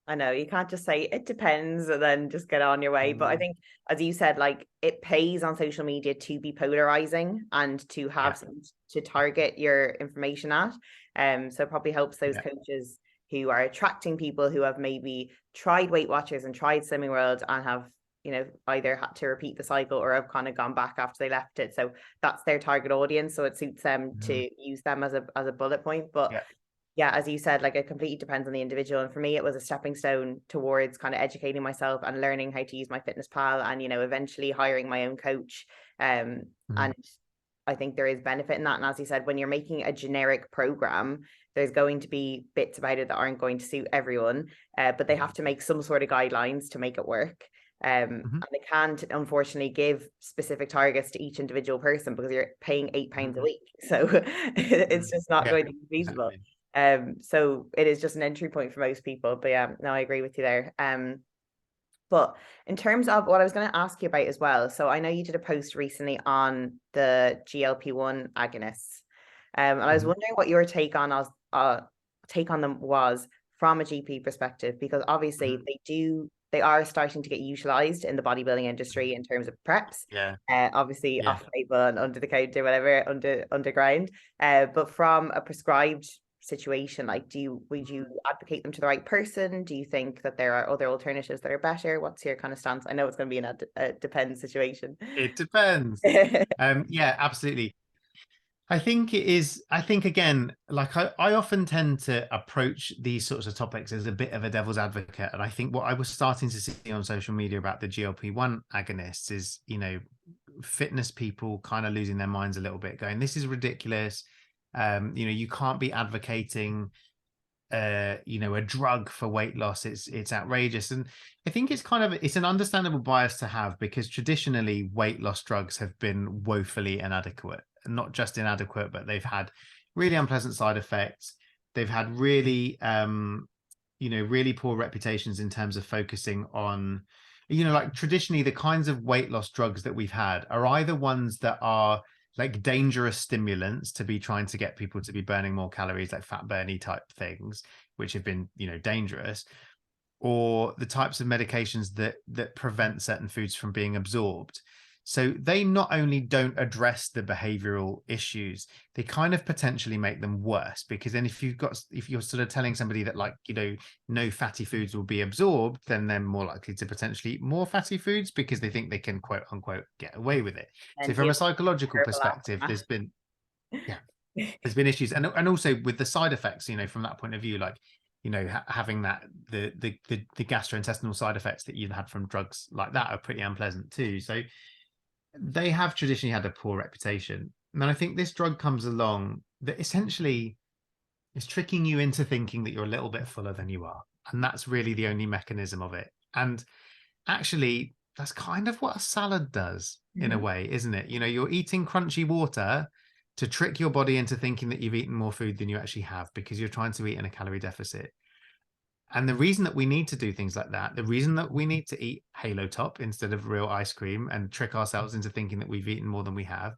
I know you can't just say it depends and then just get on your way. But I think, as you said, like it pays on social media to be polarizing and to have something to target your information at. So it probably helps those coaches who are attracting people who have maybe tried Weight Watchers and tried Slimming World and have, you know, either had to repeat the cycle or have kind of gone back after they left it. So that's their target audience. So it suits them to use them as a bullet point. But yeah, as you said, like it completely depends on the individual. And for me, it was a stepping stone towards kind of educating myself and learning how to use my fitness pal and, you know, eventually hiring my own coach. And I think there is benefit in that. And as you said, when you're making a generic program, there's going to be bits about it that aren't going to suit everyone, but they have to make some sort of guidelines to make it work. And they can't, unfortunately, give specific targets to each individual person because you're paying £8 a week. So it's just not going to be feasible. Exactly. So it is just an entry point for most people. But yeah, no, I agree with you there. But in terms of what I was going to ask you about as well, so I know you did a post recently on the GLP-1 agonists, and I was wondering what your take on them was from a GP perspective, because obviously they are starting to get utilized in the bodybuilding industry in terms of preps. Obviously off label and under the counter, whatever, underground. But from a prescribed situation, like would you advocate them to the right person? Do you think that there are other alternatives that are better? What's your kind of stance? I know it's going to be in a depends situation. It depends. Yeah, absolutely. I think it is. I think, again, like I often tend to approach these sorts of topics as a bit of a devil's advocate. And I think what I was starting to see on social media about the GLP-1 agonists is, you know, fitness people kind of losing their minds a little bit, going, this is ridiculous. You know, you can't be advocating you know, a drug for weight loss. It's outrageous. And I think it's an understandable bias to have, because traditionally weight loss drugs have been woefully inadequate. Not just inadequate, but they've had really unpleasant side effects. They've had really you know, really poor reputations in terms of focusing on, you know, like traditionally the kinds of weight loss drugs that we've had are either ones that are like dangerous stimulants to be trying to get people to be burning more calories, like fat burny type things, which have been, you know, dangerous, or the types of medications that prevent certain foods from being absorbed. So they not only don't address the behavioral issues, they kind of potentially make them worse, because then if you're sort of telling somebody that, like, you know, no fatty foods will be absorbed, then they're more likely to potentially eat more fatty foods because they think they can, quote unquote, get away with it. And so from a psychological perspective, there's been issues. And also with the side effects, you know, from that point of view, like, you know, having that the gastrointestinal side effects that you've had from drugs like that are pretty unpleasant too. So they have traditionally had a poor reputation. And I think this drug comes along that essentially is tricking you into thinking that you're a little bit fuller than you are. And that's really the only mechanism of it. And actually, that's kind of what a salad does in a way, isn't it? You know, you're eating crunchy water to trick your body into thinking that you've eaten more food than you actually have because you're trying to eat in a calorie deficit. And the reason that we need to do things like that, the reason that we need to eat Halo Top instead of real ice cream and trick ourselves into thinking that we've eaten more than we have,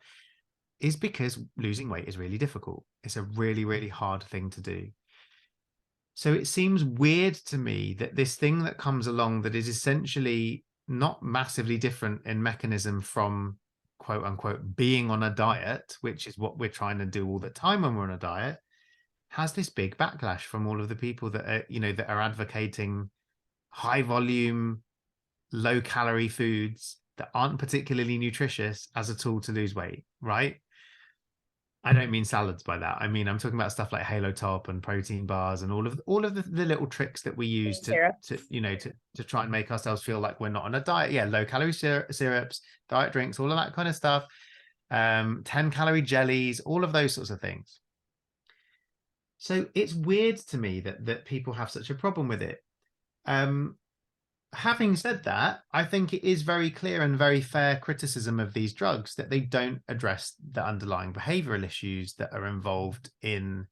is because losing weight is really difficult. It's a really, really hard thing to do. So it seems weird to me that this thing that comes along that is essentially not massively different in mechanism from quote unquote being on a diet, which is what we're trying to do all the time when we're on a diet, has this big backlash from all of the people that are, that are advocating high volume, low calorie foods that aren't particularly nutritious as a tool to lose weight, right? I don't mean salads by that. I mean, I'm talking about stuff like Halo Top and protein bars and all of the little tricks that we use to try and make ourselves feel like we're not on a diet. Yeah, low calorie syrups, diet drinks, all of that kind of stuff. 10-calorie jellies, all of those sorts of things. So it's weird to me that people have such a problem with it. Having said that, I think it is very clear and very fair criticism of these drugs that they don't address the underlying behavioral issues that are involved in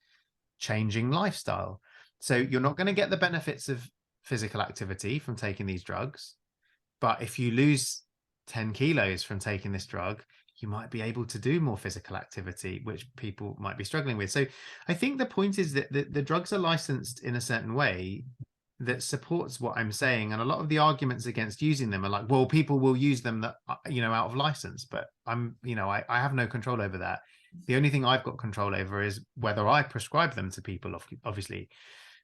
changing lifestyle. So you're not going to get the benefits of physical activity from taking these drugs. But if you lose 10 kilos from taking this drug, you might be able to do more physical activity, which people might be struggling with. So I think the point is that the drugs are licensed in a certain way that supports what I'm saying. And a lot of the arguments against using them are like, well, people will use them that, out of license, but I have no control over that. The only thing I've got control over is whether I prescribe them to people, obviously.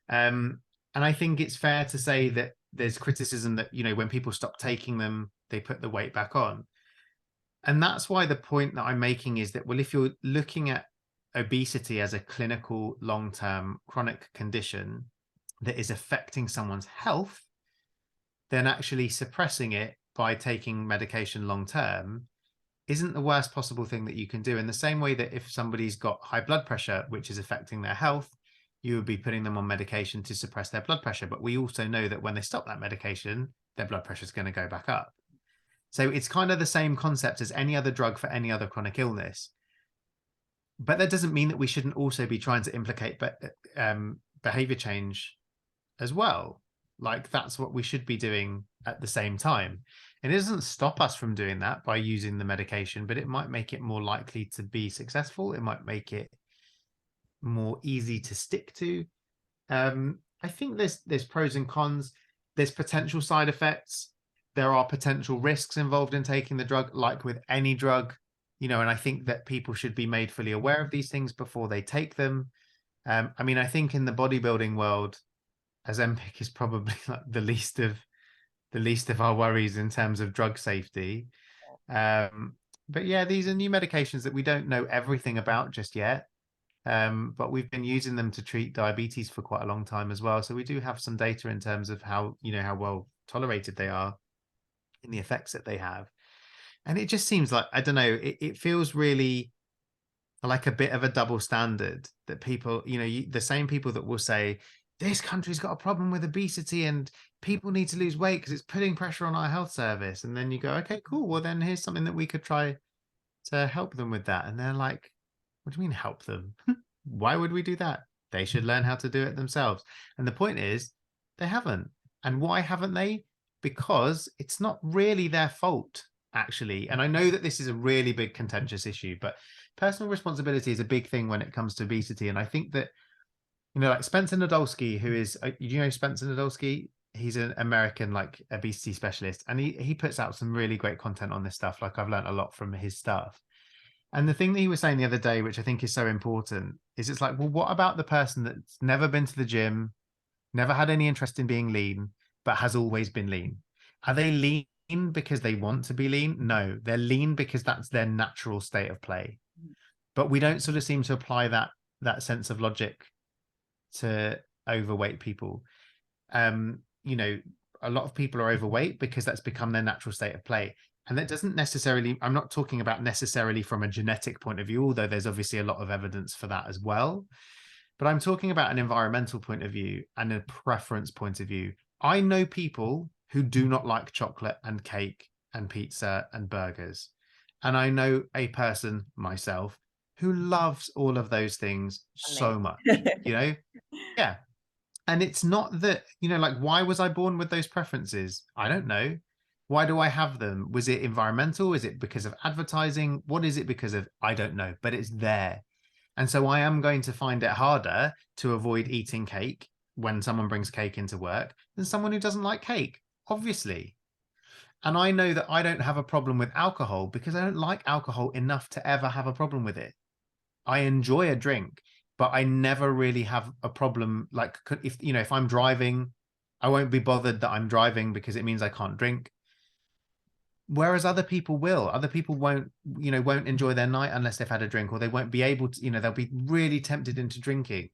And I think it's fair to say that there's criticism that, when people stop taking them, they put the weight back on. And that's why the point that I'm making is that, well, if you're looking at obesity as a clinical long-term chronic condition that is affecting someone's health, then actually suppressing it by taking medication long-term isn't the worst possible thing that you can do. In the same way that if somebody's got high blood pressure, which is affecting their health, you would be putting them on medication to suppress their blood pressure. But we also know that when they stop that medication, their blood pressure is going to go back up. So it's kind of the same concept as any other drug for any other chronic illness. But that doesn't mean that we shouldn't also be trying to implicate behavior change as well. Like that's what we should be doing at the same time. And it doesn't stop us from doing that by using the medication, but it might make it more likely to be successful. It might make it more easy to stick to. I think there's pros and cons. There's potential side effects. There are potential risks involved in taking the drug, like with any drug, and I think that people should be made fully aware of these things before they take them. I think in the bodybuilding world, Ozempic is probably like the least of our worries in terms of drug safety. But yeah, these are new medications that we don't know everything about just yet. But we've been using them to treat diabetes for quite a long time as well. So we do have some data in terms of how well tolerated they are in the effects that they have. And it just seems like, I don't know, it feels really like a bit of a double standard that people, the same people that will say, this country's got a problem with obesity and people need to lose weight because it's putting pressure on our health service. And then you go, okay, cool. Well, then here's something that we could try to help them with that. And they're like, what do you mean help them? Why would we do that? They should learn how to do it themselves. And the point is, they haven't. And why haven't they? Because it's not really their fault, actually. And I know that this is a really big contentious issue, but personal responsibility is a big thing when it comes to obesity. And I think that, like Spencer Nadolsky, who is, Spencer Nadolsky? He's an American like obesity specialist, and he puts out some really great content on this stuff. Like I've learned a lot from his stuff. And the thing that he was saying the other day, which I think is so important, is it's like, well, what about the person that's never been to the gym, never had any interest in being lean, but has always been lean? Are they lean because they want to be lean? No, they're lean because that's their natural state of play. But we don't sort of seem to apply that sense of logic to overweight people. A lot of people are overweight because that's become their natural state of play. And that doesn't necessarily, I'm not talking about necessarily from a genetic point of view, although there's obviously a lot of evidence for that as well. But I'm talking about an environmental point of view and a preference point of view. I know people who do not like chocolate and cake and pizza and burgers. And I know a person, myself, who loves all of those things so Amazing. much, Yeah. And it's not that, like, why was I born with those preferences? I don't know. Why do I have them? Was it environmental? Is it because of advertising? What is it because of? I don't know, but it's there. And so I am going to find it harder to avoid eating cake when someone brings cake into work than someone who doesn't like cake, obviously. And I know that I don't have a problem with alcohol because I don't like alcohol enough to ever have a problem with it. I enjoy a drink, but I never really have a problem. Like, if I'm driving, I won't be bothered that I'm driving because it means I can't drink. Whereas other people will. Other people won't enjoy their night unless they've had a drink, or they won't be able to, they'll be really tempted into drinking.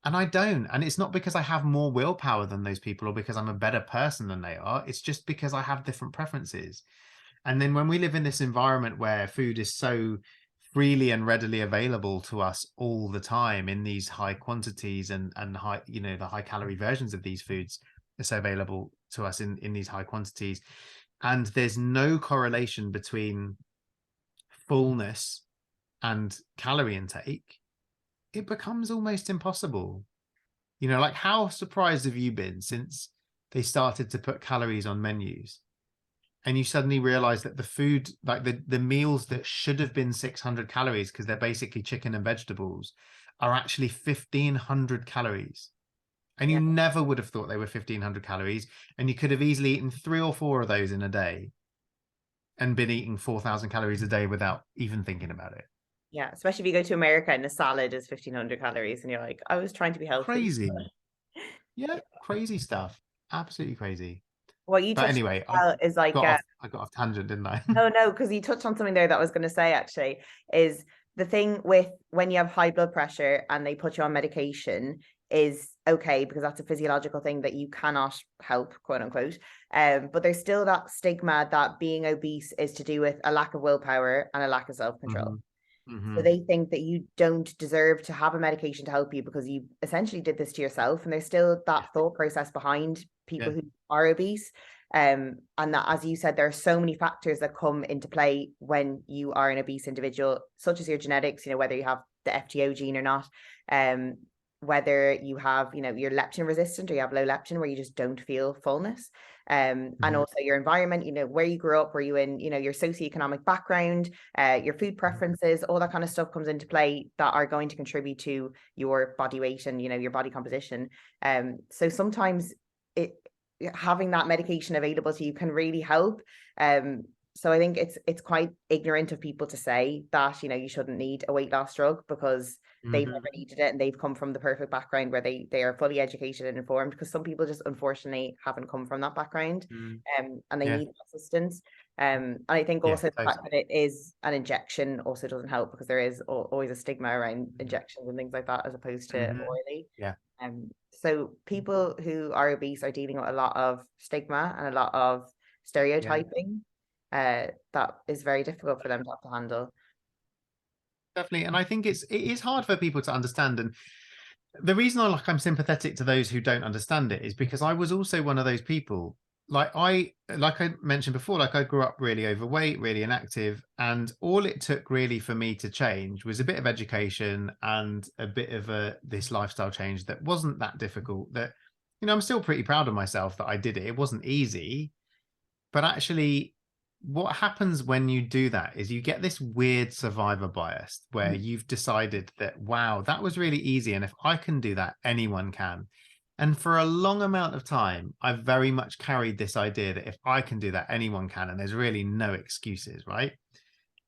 And I don't. And it's not because I have more willpower than those people or because I'm a better person than they are. It's just because I have different preferences. And then when we live in this environment where food is so freely and readily available to us all the time in these high quantities and high, the high calorie versions of these foods are so available to us in these high quantities. And there's no correlation between fullness and calorie intake. It becomes almost impossible. Like, how surprised have you been since they started to put calories on menus? And you suddenly realize that the food, like the meals that should have been 600 calories because they're basically chicken and vegetables, are actually 1,500 calories. And you Yeah. never would have thought they were 1,500 calories. And you could have easily eaten 3 or 4 of those in a day and been eating 4,000 calories a day without even thinking about it. Yeah, especially if you go to America and a salad is 1,500 calories and you're like, I was trying to be healthy. Crazy. Yeah, Yeah. crazy stuff. Absolutely crazy. What you But touched anyway, on as well is like, I got off tangent, didn't I? oh no, because you touched on something there that I was going to say actually, is the thing with when you have high blood pressure and they put you on medication is okay because that's a physiological thing that you cannot help, quote unquote. But there's still that stigma that being obese is to do with a lack of willpower and a lack of self-control. So they think that you don't deserve to have a medication to help you because you essentially did this to yourself. And there's still that thought process behind people who are obese. And that, as you said, there are so many factors that come into play when you are an obese individual, such as your genetics, whether you have the FTO gene or not, whether you have, you're leptin resistant or you have low leptin where you just don't feel fullness. And also your environment, where you grew up, were you in, your socioeconomic background, your food preferences, all that kind of stuff comes into play that are going to contribute to your body weight and, your body composition. So sometimes having that medication available to you can really help. So I think it's quite ignorant of people to say that, you shouldn't need a weight loss drug because they've never needed it and they've come from the perfect background where they are fully educated and informed, because some people just unfortunately haven't come from that background, and they need assistance. And I think also the fact that it is an injection also doesn't help because there is always a stigma around injections and things like that as opposed to orally. So people who are obese are dealing with a lot of stigma and a lot of stereotyping that is very difficult for them to have to handle. Definitely. And I think it is hard for people to understand. And the reason I'm sympathetic to those who don't understand it is because I was also one of those people. Like I mentioned before, like I grew up really overweight, really inactive, and all it took really for me to change was a bit of education and a bit of this lifestyle change that wasn't that difficult. That, I'm still pretty proud of myself that I did it. It wasn't easy, but actually what happens when you do that is you get this weird survivor bias where you've decided that, wow, that was really easy. And if I can do that, anyone can. And for a long amount of time, I've very much carried this idea that if I can do that, anyone can. And there's really no excuses, right?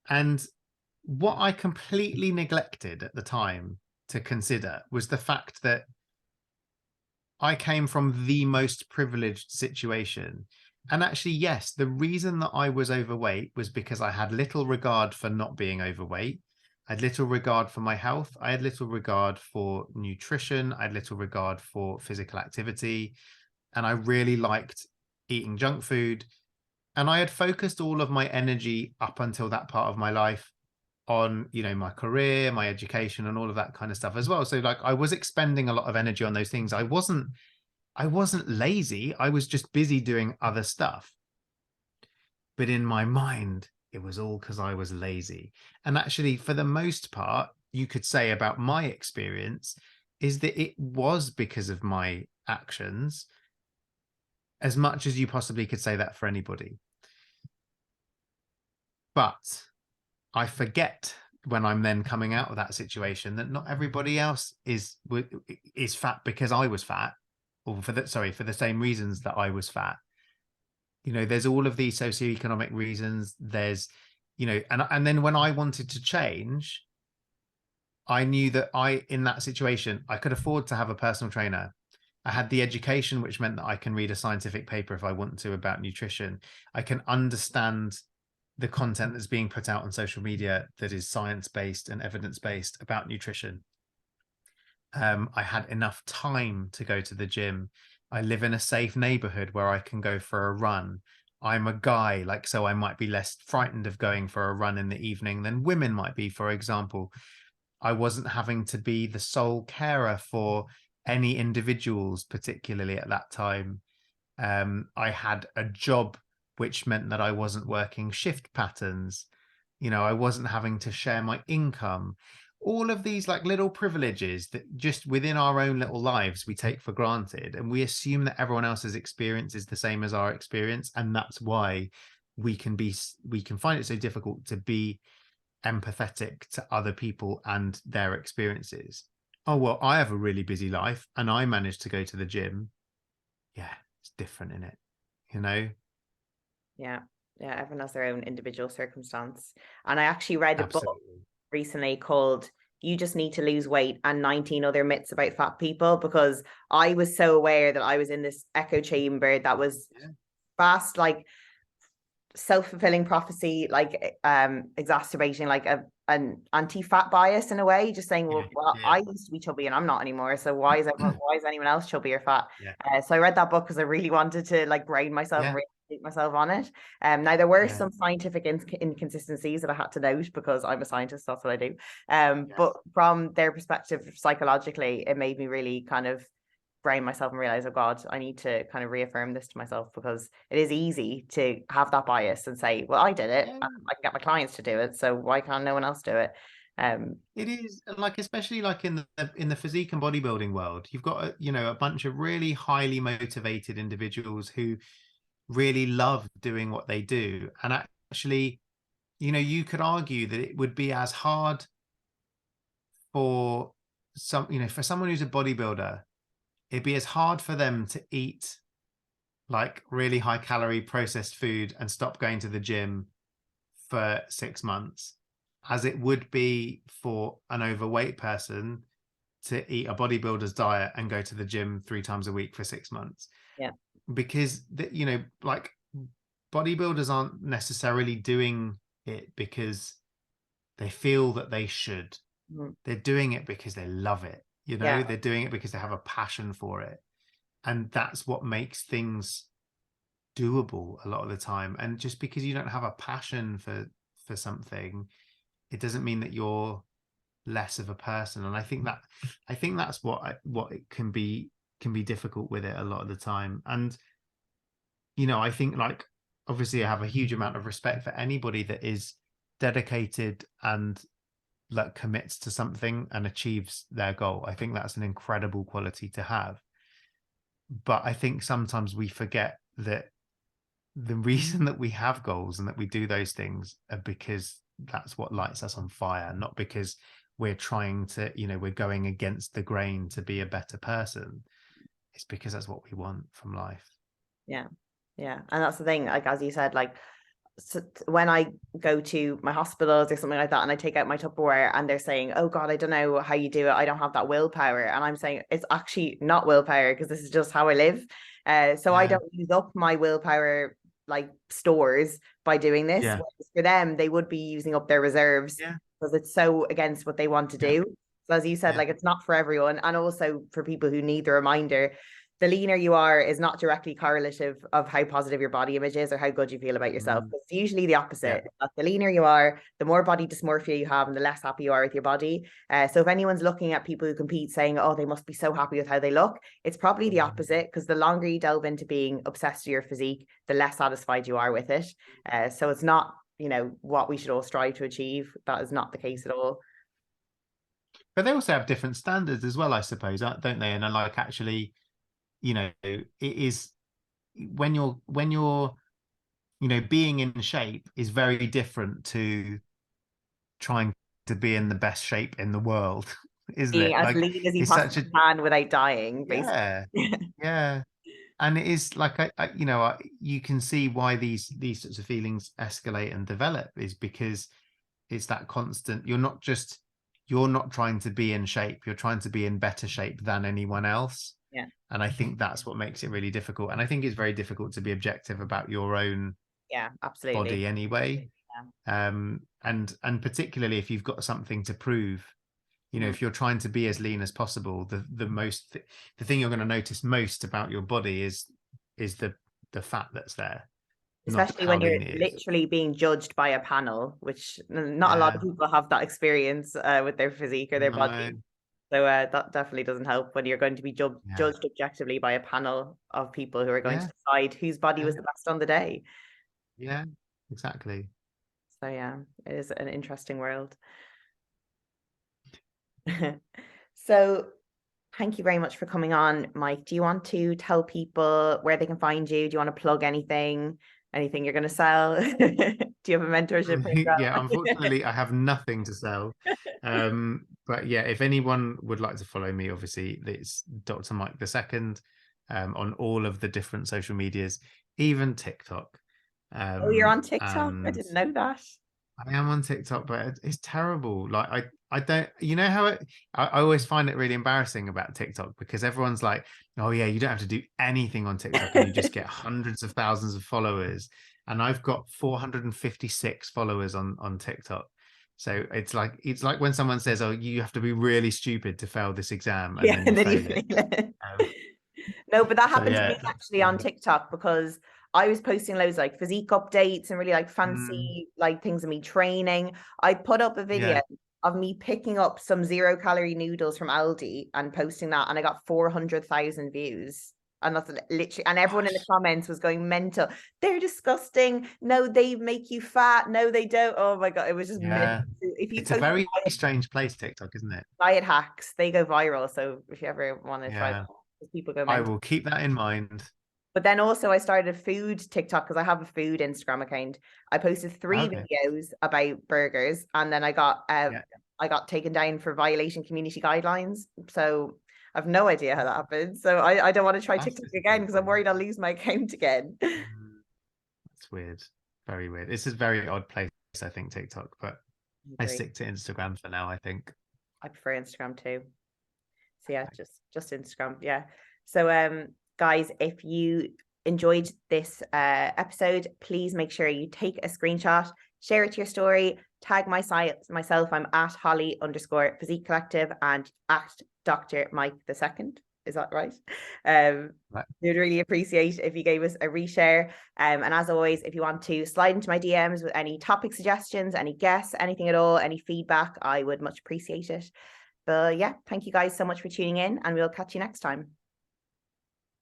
And what I completely neglected at the time to consider was the fact that I came from the most privileged situation. And actually, yes, the reason that I was overweight was because I had little regard for not being overweight. I had little regard for my health. I had little regard for nutrition. I had little regard for physical activity. And I really liked eating junk food. And I had focused all of my energy up until that part of my life on, you know, my career, my education, and all of that kind of stuff as well. So like I was expending a lot of energy on those things. I wasn't lazy. I was just busy doing other stuff. But in my mind, it was all because I was lazy. And actually, for the most part, you could say about my experience is that it was because of my actions, as much as you possibly could say that for anybody. But I forget when I'm then coming out of that situation that not everybody else is fat because I was fat, or for the same reasons that I was fat. You know, there's all of these socioeconomic reasons. There's, you know, and then when I wanted to change, I knew that in that situation, I could afford to have a personal trainer. I had the education, which meant that I can read a scientific paper if I want to about nutrition. I can understand the content that's being put out on social media that is science-based and evidence-based about nutrition. I had enough time to go to the gym. I live in a safe neighborhood where I can go for a run. I'm a guy, like, so I might be less frightened of going for a run in the evening than women might be, for example. I wasn't having to be the sole carer for any individuals, particularly at that time. I had a job, which meant that I wasn't working shift patterns. You know, I wasn't having to share my income. All of these like little privileges that just within our own little lives we take for granted, and we assume that everyone else's experience is the same as our experience, and that's why we can find it so difficult to be empathetic to other people and their experiences. Oh, well, I have a really busy life and I managed to go to the gym. Yeah, it's different in it, you know? Yeah. Yeah. Everyone has their own individual circumstance. And I actually read a book Absolutely. recently called You Just Need to Lose Weight and 19 Other Myths About Fat People, because I was so aware that I was in this echo chamber that was fast, like self-fulfilling prophecy, like exacerbating like an anti-fat bias in a way, just saying, Yeah, well, yeah, I used to be chubby and I'm not anymore, so why is anyone else chubby or fat? yeah, So I read that book because I really wanted to like brain myself and yeah, really educate myself on it. Now there were yeah, some scientific inconsistencies that I had to note because I'm a scientist, that's what I do. yes. But from their perspective, psychologically, it made me really kind of brain myself and realize, oh God, I need to kind of reaffirm this to myself, because it is easy to have that bias and say, well, I did it Yeah, and I can get my clients to do it, so why can't no one else do it? it is. And like, especially like in the physique and bodybuilding world, you've got you know, a bunch of really highly motivated individuals who really love doing what they do. And actually, you know, you could argue that it would be as hard for for someone who's a bodybuilder, it'd be as hard for them to eat like really high calorie processed food and stop going to the gym for 6 months as it would be for an overweight person to eat a bodybuilder's diet and go to the gym 3 times a week for 6 months. yeah. Because you know, like, bodybuilders aren't necessarily doing it because they feel that they should. Mm. They're doing it because they love it. You Yeah. know, they're doing it because they have a passion for it. And that's what makes things doable a lot of the time. And just because you don't have a passion for something, it doesn't mean that you're less of a person. And I think that's what it can be difficult with it a lot of the time. And you know, I think, like, obviously I have a huge amount of respect for anybody that is dedicated and like commits to something and achieves their goal. I think that's an incredible quality to have. But I think sometimes we forget that the reason that we have goals and that we do those things are because that's what lights us on fire, not because we're trying to, you know, we're going against the grain to be a better person. It's because that's what we want from life. Yeah. Yeah. And that's the thing, like as you said, like, so when I go to my hospitals or something like that and I take out my Tupperware and they're saying, oh God, I don't know how you do it, I don't have that willpower, and I'm saying it's actually not willpower, because this is just how I live. So I Yeah, don't use up my willpower like stores by doing this. yeah, Whereas for them, they would be using up their reserves yeah, because it's so against what they want to yeah, do. So as you said, yeah, like, it's not for everyone, and also for people who need the reminder, the leaner you are is not directly correlative of how positive your body image is or how good you feel about yourself. It's usually the opposite. Yeah. The leaner you are, the more body dysmorphia you have and the less happy you are with your body. So if anyone's looking at people who compete saying, oh, they must be so happy with how they look, it's probably the opposite, because the longer you delve into being obsessed with your physique, the less satisfied you are with it. So it's not, you know, what we should all strive to achieve. That is not the case at all. But they also have different standards as well, I suppose, don't they? And like, actually, you know, it is when you're you know, being in shape is very different to trying to be in the best shape in the world, isn't Being it? as Like, lean as you it's such a possibly can without dying, basically. yeah. And it is like, you know, you can see why these sorts of feelings escalate and develop, is because it's that constant. You're not trying to be in shape. You're trying to be in better shape than anyone else. Yeah. And I think that's what makes it really difficult. And I think it's very difficult to be objective about your own absolutely body anyway. And particularly if you've got something to prove, you know, if you're trying to be as lean as possible, the thing you're going to notice most about your body is the fat that's there, especially when you're literally being judged by a panel, which not a lot of people have that experience with their physique or their body. So that definitely doesn't help when you're going to be judged objectively by a panel of people who are going to decide whose body was the best on the day. Yeah, exactly. So yeah, it is an interesting world. So thank you very much for coming on, Mike. Do you want to tell people where they can find you? Do you want to plug anything you're going to sell? Do you have a mentorship program? Yeah, unfortunately I have nothing to sell. But yeah, if anyone would like to follow me, obviously it's Dr Mike II on all of the different social medias, even TikTok. Oh, you're on TikTok? I didn't know that. I am on TikTok, but it's terrible. Like, I don't, you know how I always find it really embarrassing about TikTok, because everyone's like, oh yeah, you don't have to do anything on TikTok and you just get hundreds of thousands of followers. And I've got 456 followers on TikTok. So it's like when someone says, oh, you have to be really stupid to fail this exam, and then you fail it. No, but that happened to me actually on TikTok, because I was posting loads like physique updates and really like fancy like things of me training. I put up a video of me picking up some 0-calorie noodles from Aldi and posting that, and I got 400,000 views. And that's literally, and everyone in the comments was going mental. They're disgusting. No, they make you fat. No, they don't. Oh my God. It was just, it's a very strange place, TikTok, isn't it? Diet hacks, they go viral. So if you ever want to try that, people go mental. I will keep that in mind. But then also I started a food TikTok, because I have a food Instagram account. I posted 3 videos about burgers, and then I got taken down for violating community guidelines. So I've no idea how that happened. So I don't want to try TikTok again, because I'm worried I'll lose my account again. That's weird. Very weird. It's a very odd place, I think, TikTok, but I stick to Instagram for now, I think. I prefer Instagram too. So yeah, just Instagram. Yeah. So guys, if you enjoyed this episode, please make sure you take a screenshot, share it to your story, tag myself. I'm at Holly_Physique Collective and at Dr Mike II. Is that right? We'd really appreciate if you gave us a reshare. And as always, if you want to slide into my DMs with any topic suggestions, any guests, anything at all, any feedback, I would much appreciate it. But yeah, thank you guys so much for tuning in, and we'll catch you next time.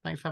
Thanks for